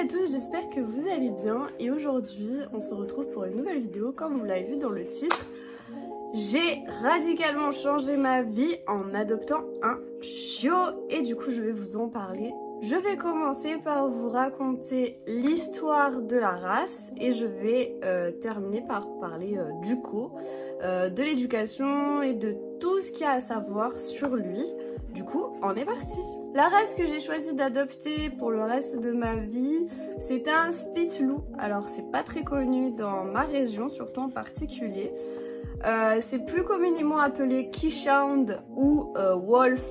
tous, j'espère que vous allez bien et aujourd'hui on se retrouve pour une nouvelle vidéo. Comme vous l'avez vu dans le titre, j'ai radicalement changé ma vie en adoptant un chiot et du coup je vais vous en parler. Je vais commencer par vous raconter l'histoire de la race et je vais terminer par parler du co, de l'éducation et de tout ce qu'il y a à savoir sur lui. Du coup, on est parti! La race que j'ai choisi d'adopter pour le reste de ma vie, c'est un Spitz-loup. Alors, c'est pas très connu dans ma région, surtout en particulier. C'est plus communément appelé Keeshond ou Wolf,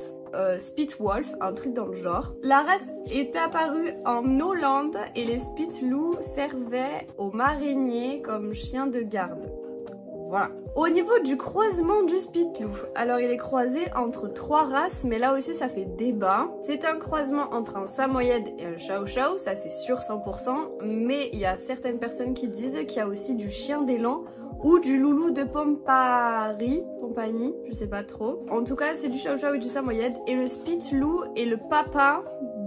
Spitz-Wolf, un truc dans le genre. La race est apparue en Hollande et les Spitz-loups servaient aux mariniers comme chiens de garde. Voilà. Au niveau du croisement du Spitz-loup, alors il est croisé entre 3 races, mais là aussi ça fait débat. C'est un croisement entre un Samoyed et un Chow Chow, ça c'est sûr 100%, mais il y a certaines personnes qui disent qu'il y a aussi du chien d'élan ou du loulou de Pompani, je sais pas trop. En tout cas c'est du Chow Chow et du Samoyed, et le Spitz-loup est le papa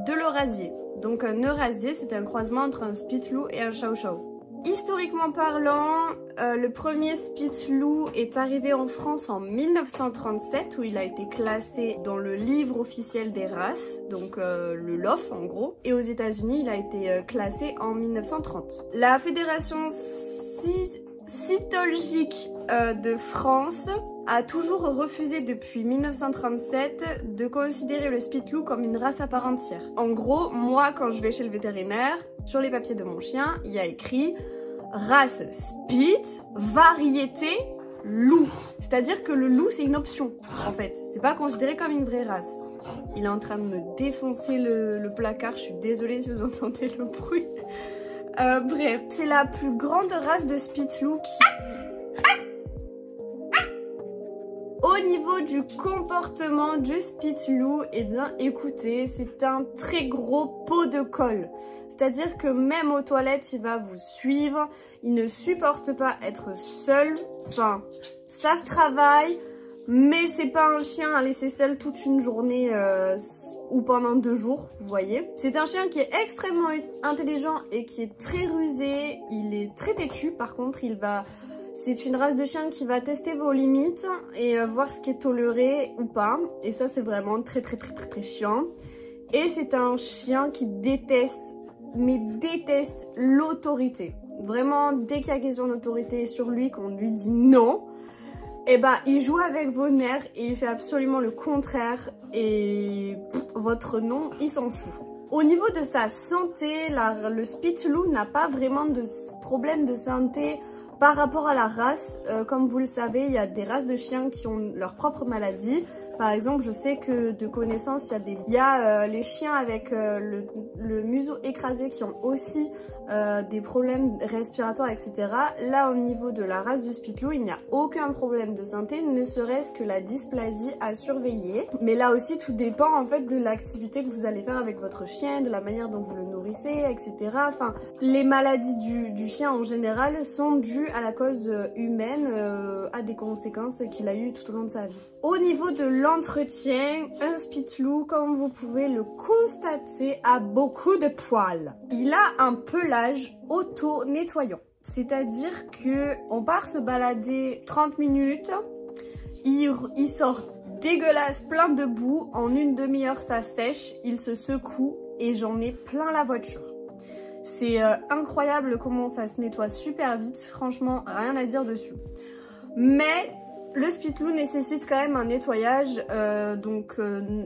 de l'Eurasier. Donc un Eurasier c'est un croisement entre un Spitz-loup et un Chow Chow. Historiquement parlant, le premier Spitz-loup est arrivé en France en 1937 où il a été classé dans le livre officiel des races, donc le LOF en gros, et aux États-Unis il a été classé en 1930. La fédération cytologique de France a toujours refusé depuis 1937 de considérer le Spitz-loup comme une race à part entière. En gros, moi quand je vais chez le vétérinaire, sur les papiers de mon chien, il y a écrit race Spitz, variété loup. C'est-à-dire que le loup c'est une option en fait, c'est pas considéré comme une vraie race. Il est en train de me défoncer le placard, je suis désolée si vous entendez le bruit. Bref, c'est la plus grande race de Spitz-loup qui... Au niveau du comportement du Spitz-loup, eh bien écoutez, c'est un très gros pot de colle. C'est-à-dire que même aux toilettes, il va vous suivre, il ne supporte pas être seul. Enfin, ça se travaille, mais c'est pas un chien à laisser seul toute une journée ou pendant 2 jours, vous voyez. C'est un chien qui est extrêmement intelligent et qui est très rusé, il est très têtu par contre, c'est une race de chien qui va tester vos limites et voir ce qui est toléré ou pas. Et ça, c'est vraiment très chiant. Et c'est un chien qui déteste, mais déteste l'autorité. Vraiment, dès qu'il y a question d'autorité sur lui, qu'on lui dit non, et ben il joue avec vos nerfs et il fait absolument le contraire. Et votre non, il s'en fout. Au niveau de sa santé, le Spitz-loup n'a pas vraiment de problème de santé par rapport à la race. Comme vous le savez, il y a des races de chiens qui ont leur propre maladie. Par exemple, je sais que de connaissance, il y a les chiens avec le museau écrasé qui ont aussi des problèmes respiratoires, etc. Là, au niveau de la race du Spitz-loup, il n'y a aucun problème de santé, ne serait-ce que la dysplasie à surveiller. Mais là aussi, tout dépend en fait de l'activité que vous allez faire avec votre chien, de la manière dont vous le nourrissez, etc. Enfin, les maladies du chien en général sont dues à la cause humaine, à des conséquences qu'il a eues tout au long de sa vie. Au niveau de l'entretien, un Spitz-loup, comme vous pouvez le constater, a beaucoup de poils. Il a un pelage auto-nettoyant. C'est-à-dire que on part se balader 30 minutes, il sort dégueulasse, plein de boue, en une demi-heure ça sèche, il se secoue et j'en ai plein la voiture. C'est incroyable comment ça se nettoie super vite, franchement rien à dire dessus. Mais le Spitz-loup nécessite quand même un nettoyage, donc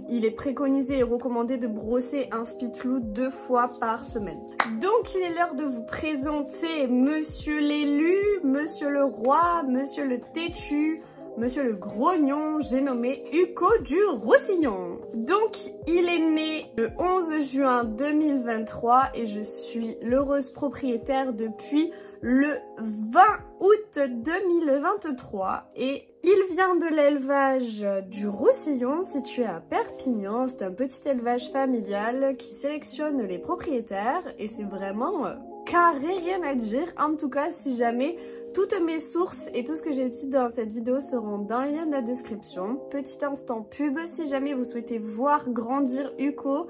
il est préconisé et recommandé de brosser un Spitz-loup 2 fois par semaine. Donc il est l'heure de vous présenter Monsieur l'élu, Monsieur le roi, Monsieur le têtu, Monsieur le grognon, j'ai nommé Hugo du Roussillon. Donc il est né le 11 juin 2023 et je suis l'heureuse propriétaire depuis le 20 août 2023 et il vient de l'élevage du Roussillon situé à Perpignan. C'est un petit élevage familial qui sélectionne les propriétaires et c'est vraiment carré, rien à dire. En tout cas, si jamais, toutes mes sources et tout ce que j'ai dit dans cette vidéo seront dans le lien de la description. Petit instant pub, si jamais vous souhaitez voir grandir Uko,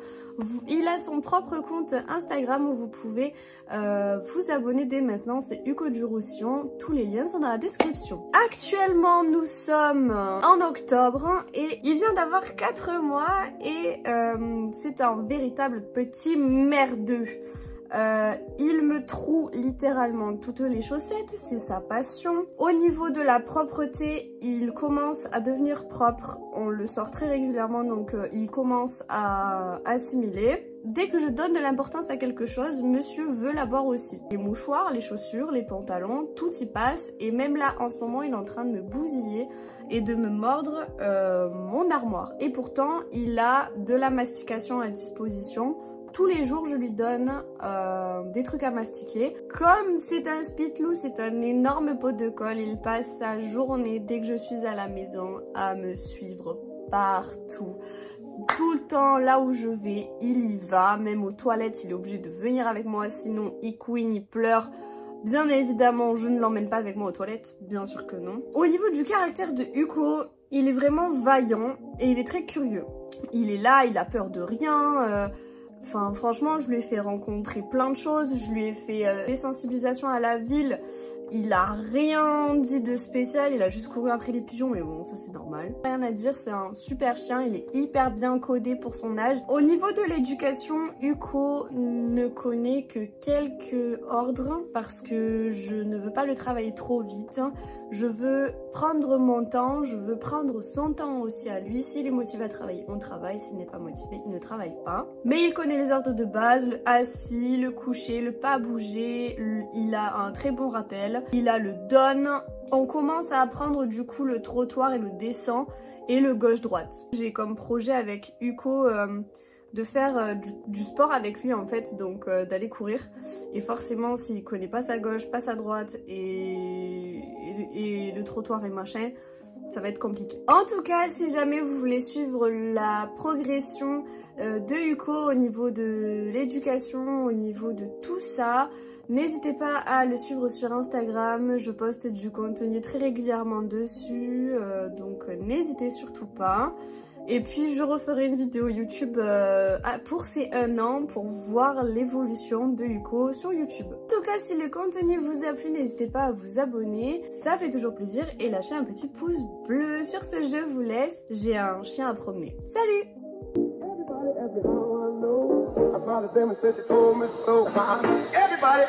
il a son propre compte Instagram où vous pouvez vous abonner dès maintenant, c'est Uko du Roussillon, tous les liens sont dans la description. Actuellement nous sommes en octobre et il vient d'avoir 4 mois et c'est un véritable petit merdeux. Il me troue littéralement toutes les chaussettes, c'est sa passion. Au niveau de la propreté, il commence à devenir propre, on le sort très régulièrement donc il commence à assimiler. Dès que je donne de l'importance à quelque chose, monsieur veut l'avoir aussi. Les mouchoirs, les chaussures, les pantalons, tout y passe et même là en ce moment il est en train de me bousiller et de me mordre mon armoire. Et pourtant il a de la mastication à disposition. Tous les jours, je lui donne des trucs à mastiquer. Comme c'est un Spitlou, c'est un énorme pot de colle. Il passe sa journée, dès que je suis à la maison, à me suivre partout. Tout le temps, là où je vais, il y va. Même aux toilettes, il est obligé de venir avec moi. Sinon, il couine, il pleure. Bien évidemment, je ne l'emmène pas avec moi aux toilettes. Bien sûr que non. Au niveau du caractère de Uko, il est vraiment vaillant et il est très curieux. Il est là, il a peur de rien. Enfin, franchement, je lui ai fait rencontrer plein de choses, je lui ai fait des sensibilisations à la ville. Il a rien dit de spécial, il a juste couru après les pigeons, mais bon, ça c'est normal. Rien à dire, c'est un super chien, il est hyper bien codé pour son âge. Au niveau de l'éducation, Uko ne connaît que quelques ordres parce que je ne veux pas le travailler trop vite. Je veux prendre mon temps, je veux prendre son temps aussi à lui. S'il est motivé à travailler, on travaille. S'il n'est pas motivé, il ne travaille pas. Mais il connaît les ordres de base, le assis, le coucher, le pas bouger. Il a un très bon rappel. Il a le donne. On commence à apprendre du coup le trottoir et le descend et le gauche-droite. J'ai comme projet avec Uko de faire du sport avec lui en fait, donc d'aller courir. Et forcément s'il connaît pas sa gauche, pas sa droite et le trottoir et machin, ça va être compliqué. En tout cas, si jamais vous voulez suivre la progression de Uko au niveau de l'éducation, au niveau de tout ça, n'hésitez pas à le suivre sur Instagram, je poste du contenu très régulièrement dessus, donc n'hésitez surtout pas. Et puis je referai une vidéo YouTube pour ces 1 an pour voir l'évolution de Uko sur YouTube. En tout cas, si le contenu vous a plu, n'hésitez pas à vous abonner, ça fait toujours plaisir, et lâcher un petit pouce bleu. Sur ce, je vous laisse, j'ai un chien à promener. Salut! Everybody